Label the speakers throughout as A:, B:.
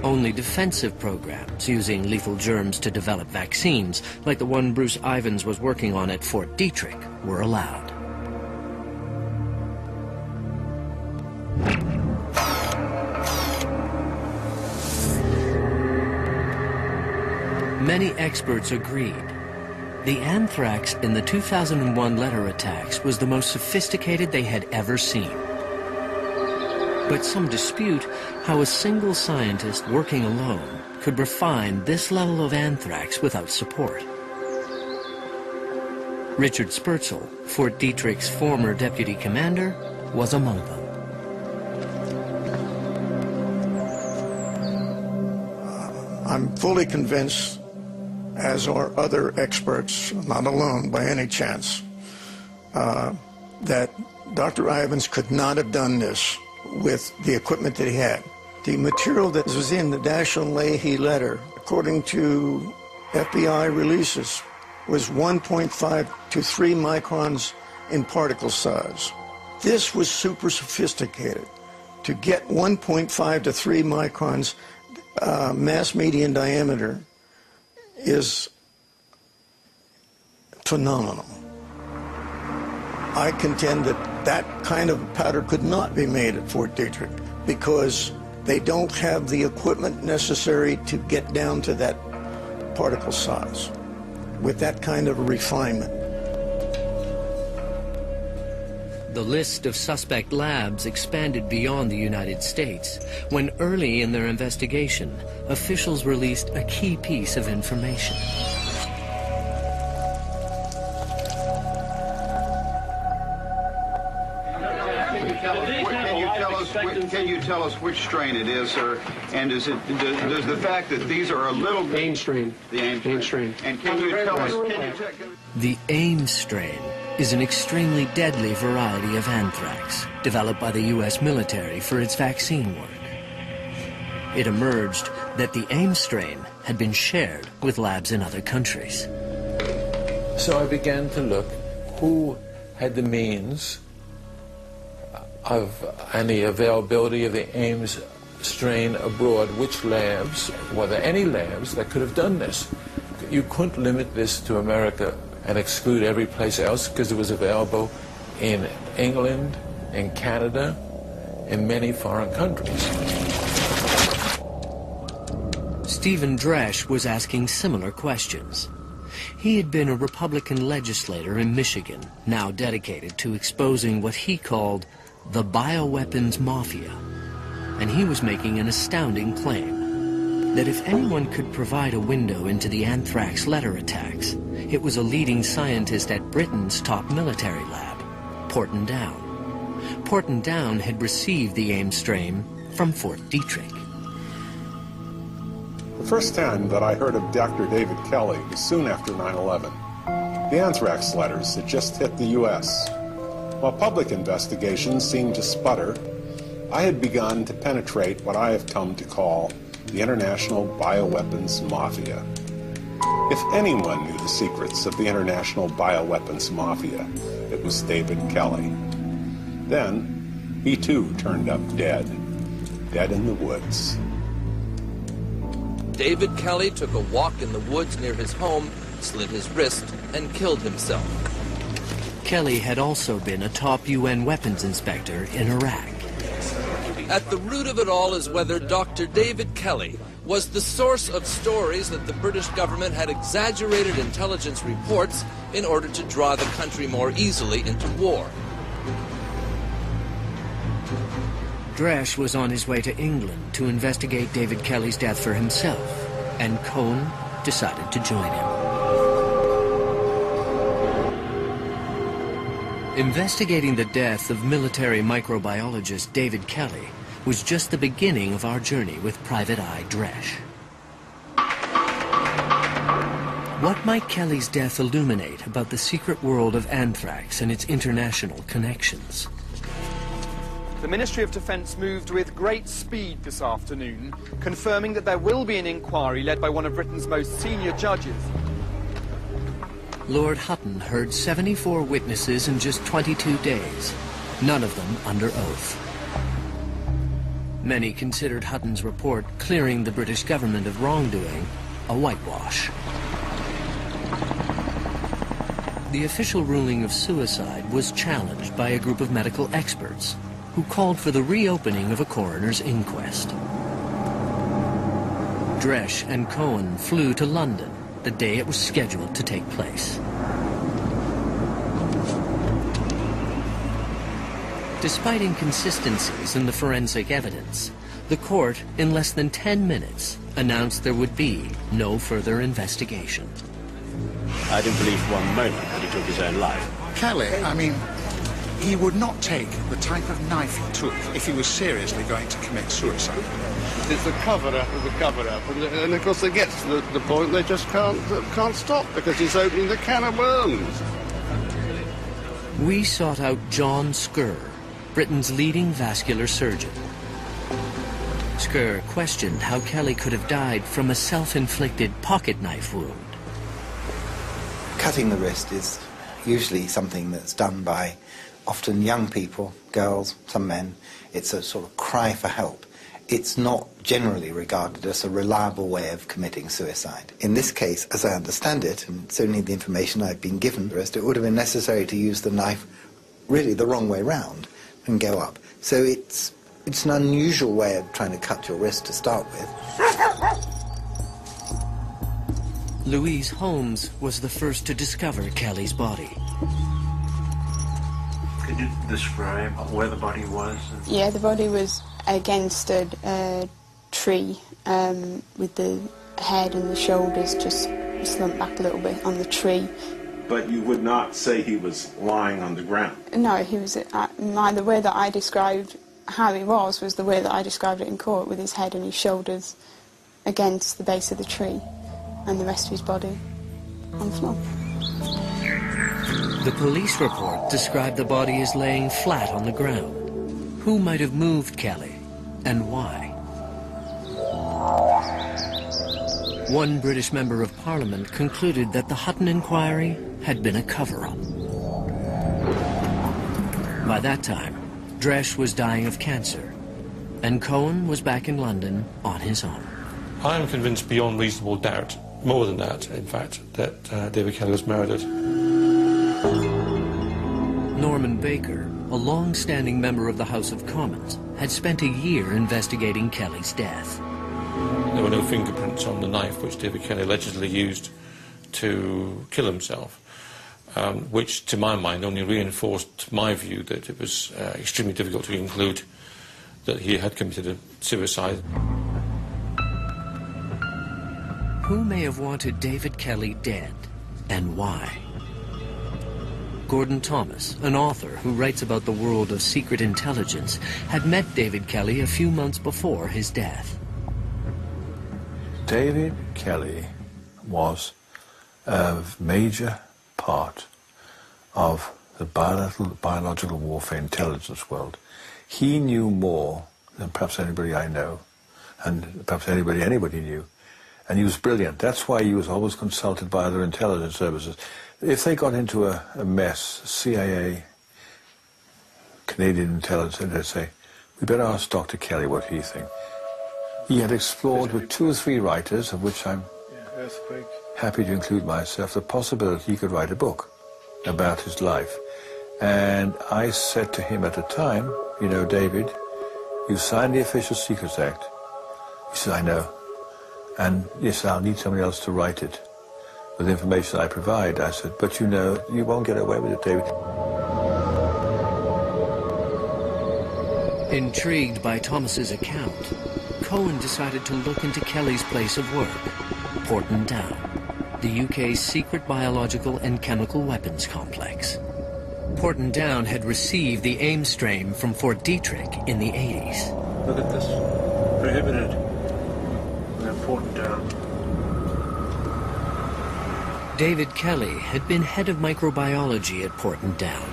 A: Only defensive programs using lethal germs to develop vaccines, like the one Bruce Ivans was working on at Fort Detrick, were allowed. Many experts agreed. The anthrax in the 2001 letter attacks was the most sophisticated they had ever seen. But some dispute how a single scientist working alone could refine this level of anthrax without support. Richard Spurzel, Fort Detrick's former deputy commander, was among them.
B: I'm fully convinced, as are other experts, not alone by any chance, that Dr. Ivans could not have done this with the equipment that he had. The material that was in the Dashon Leahy letter, according to FBI releases, was 1.5 to 3 microns in particle size. This was super sophisticated. To get 1.5 to 3 microns mass median diameter is phenomenal. I contend that that kind of powder could not be made at Fort Detrick because they don't have the equipment necessary to get down to that particle size with that kind of refinement.
A: The list of suspect labs expanded beyond the United States when early in their investigation, officials released a key piece of information.
C: Can you tell us which strain it is, sir? And does the fact that these are a little bit...
D: AIM strain.
C: The AIM strain. And can you tell us...
A: The AIM strain is an extremely deadly variety of anthrax developed by the U.S. military for its vaccine work. It emerged that the AIM strain had been shared with labs in other countries.
E: So I began to look who had the means of any availability of the Ames strain abroad, which labs, were there any labs that could have done this? You couldn't limit this to America and exclude every place else because it was available in England, in Canada, in many foreign countries.
A: Stephen Dresch was asking similar questions. He had been a Republican legislator in Michigan, now dedicated to exposing what he called the bioweapons mafia. And he was making an astounding claim that if anyone could provide a window into the anthrax letter attacks, it was a leading scientist at Britain's top military lab, Porton Down. Porton Down had received the AIM strain from Fort Detrick.
F: The first time that I heard of Dr. David Kelly was soon after 9/11. The anthrax letters had just hit the U.S. While public investigations seemed to sputter, I had begun to penetrate what I have come to call the international bioweapons mafia. If anyone knew the secrets of the international bioweapons mafia, it was David Kelly. Then, he too turned up dead in the woods.
G: David Kelly took a walk in the woods near his home, slit his wrist, and killed himself.
A: Kelly had also been a top UN weapons inspector in Iraq.
G: At the root of it all is whether Dr. David Kelly was the source of stories that the British government had exaggerated intelligence reports in order to draw the country more easily into war.
A: Dresch was on his way to England to investigate David Kelly's death for himself, and Cohn decided to join him. Investigating the death of military microbiologist David Kelly was just the beginning of our journey with Private Eye Dresch. What might Kelly's death illuminate about the secret world of anthrax and its international connections?
H: The Ministry of Defence moved with great speed this afternoon, confirming that there will be an inquiry led by one of Britain's most senior judges.
A: Lord Hutton heard 74 witnesses in just 22 days, none of them under oath. Many considered Hutton's report clearing the British government of wrongdoing a whitewash. The official ruling of suicide was challenged by a group of medical experts who called for the reopening of a coroner's inquest. Dresch and Cohen flew to London the day it was scheduled to take place. Despite inconsistencies in the forensic evidence, the court, in less than 10 minutes, announced there would be no further investigation.
D: I didn't believe for one moment that he took his own life.
I: Kelly, I mean, he would not take the type of knife he took if he was seriously going to commit suicide.
J: It's a cover-up of a cover-up, and of course it gets to the point they just can't stop because he's opening the can of worms.
A: We sought out John Skerr, Britain's leading vascular surgeon. Skerr questioned how Kelly could have died from a self-inflicted pocket knife wound.
K: Cutting the wrist is usually something that's done by often young people, girls, some men. It's a sort of cry for help. It's not generally regarded as a reliable way of committing suicide. In this case, as I understand it, and certainly the information I've been given, it would have been necessary to use the knife really the wrong way round and go up. So it's an unusual way of trying to cut your wrist to start with.
A: Louise Holmes was the first to discover Kelly's body.
L: Could you describe where the body was?
M: Yeah, the body was against a tree with the head and the shoulders just slumped back a little bit on the tree.
F: But you would not say he was lying on the ground?
M: No, he was. The way that I described how he was the way that I described it in court, with his head and his shoulders against the base of the tree and the rest of his body on the floor.
A: The police report described the body as laying flat on the ground. Who might have moved Kelly, and why? One British member of Parliament concluded that the Hutton inquiry had been a cover-up. By that time, Dresch was dying of cancer, and Cohen was back in London on his own.
E: I am convinced beyond reasonable doubt, more than that, in fact, that David Kelly was murdered.
A: Norman Baker, a long-standing member of the House of Commons, had spent a year investigating Kelly's death.
E: There were no fingerprints on the knife which David Kelly allegedly used to kill himself, which, to my mind, only reinforced my view that it was extremely difficult to conclude that he had committed suicide.
A: Who may have wanted David Kelly dead, and why? Gordon Thomas, an author who writes about the world of secret intelligence, had met David Kelly a few months before his death.
N: David Kelly was a major part of the biological warfare intelligence world. He knew more than perhaps anybody I know, and perhaps anybody knew. And he was brilliant. That's why he was always consulted by other intelligence services. If they got into a mess, CIA, Canadian intelligence, they'd say, we better ask Dr. Kelly what he thinks. He had explored with 2 or 3 writers, of which I'm happy to include myself, the possibility he could write a book about his life. And I said to him at the time, you know, David, you signed the Official Secrets Act. He said, I know. And yes, I'll need somebody else to write it with the information I provide. I said, but you know, you won't get away with it, David.
A: Intrigued by Thomas's account, Cohen decided to look into Kelly's place of work, Porton Down, the UK's secret biological and chemical weapons complex. Porton Down had received the AIM strain from Fort Detrick in the 80s.
L: Look at this. Prohibited. Porton Down.
A: David Kelly had been head of microbiology at Porton Down.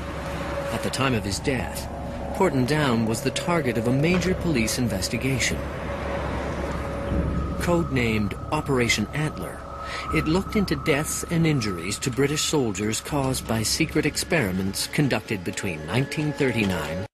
A: At the time of his death, Porton Down was the target of a major police investigation. Codenamed Operation Antler, it looked into deaths and injuries to British soldiers caused by secret experiments conducted between 1939